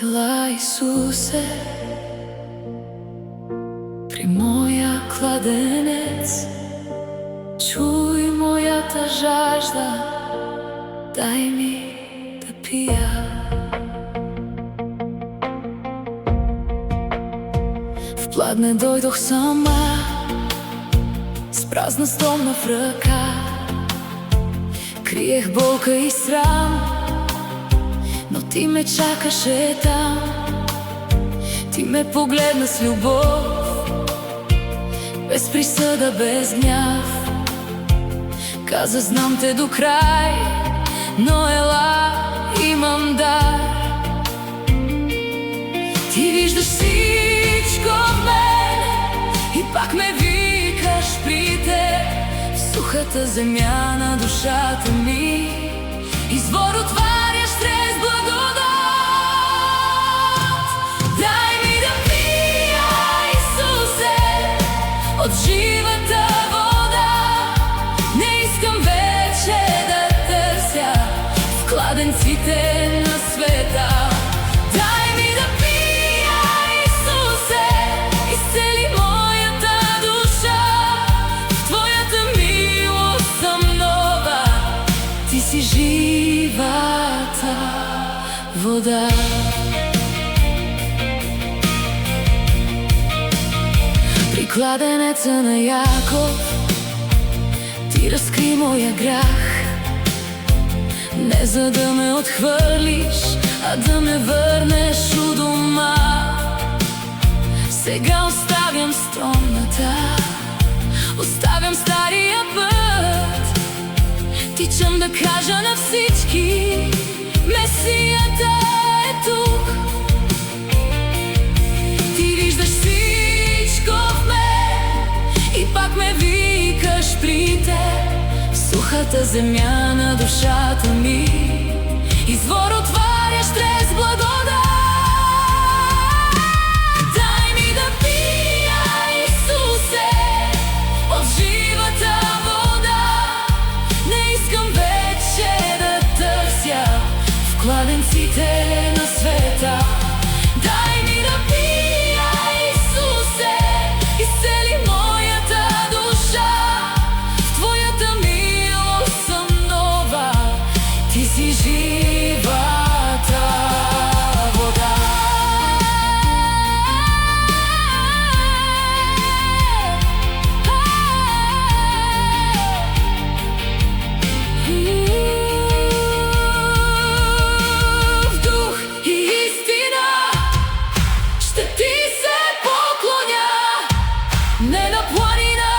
Ila Isuse, pri moja kladenec, čuj moята жажда, дай ми да пия. В пладне дойдох сама, с празна стомна в ръка. Криех болка и срам, но ти ме чакаше там. Ти ме погледна с любов, без присъда, без гняв. Каза: знам те до край, но ела, имам дар. Ти виждаш всичко в мене и пак ме викаш при теб. В сухата земя на душата ми извор отваряш чрез благодат. Дай ми да пия, Исусе, от живата вода. Не искам вече да търся в кладенците на света. Дай ми да пия, Исусе, изцели моята душа. В Твоята милост съм нова, Ти си живата вода. При кладенеца на Яков Ти разкри моя грях, не за да ме отхвърлиш, а да ме върнеш у дома. Сега оставям стомната, оставям стария път. Тичам да кажа на всички: Месията е тук. Ти виждаш всичко в мен и пак ме викаш при теб. В сухата земя на душата ми извор отваряш чрез благодат. Дай ми да пия, Исусе, от живата вода. Не искам вече да търся в кладенците на света. Дай ми да пия, Исусе, изцели моята душа. В Твоята милост съм нова, Ти си живата вода. В дух и истина ще Ти се поклоня. Не на планина,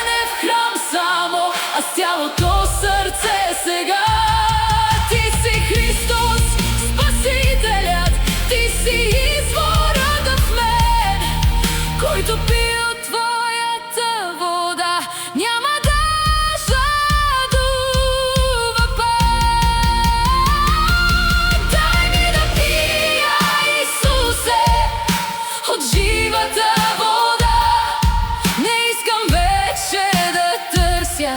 не в храм само, а с цялото сърце сега. Ти си Христос, Спасителят, Ти си изворът в мен, който пие от Твоята вода, няма да жадува пак. Дай ми да пия, Исусе, от живата вода. Не искам вече да търся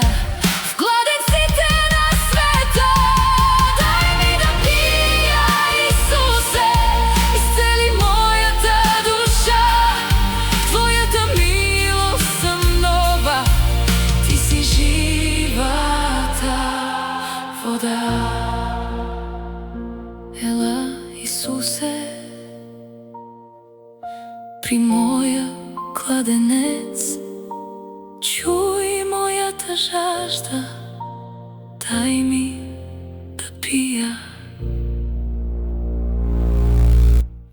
в кладенците на света. Дай ми да пия, Исусе, изцели моята душа. В Твоята милост съм нова, Ти си живата вода. Ела, Исусе, при моя кладенец, чуй моята жажда, дай ми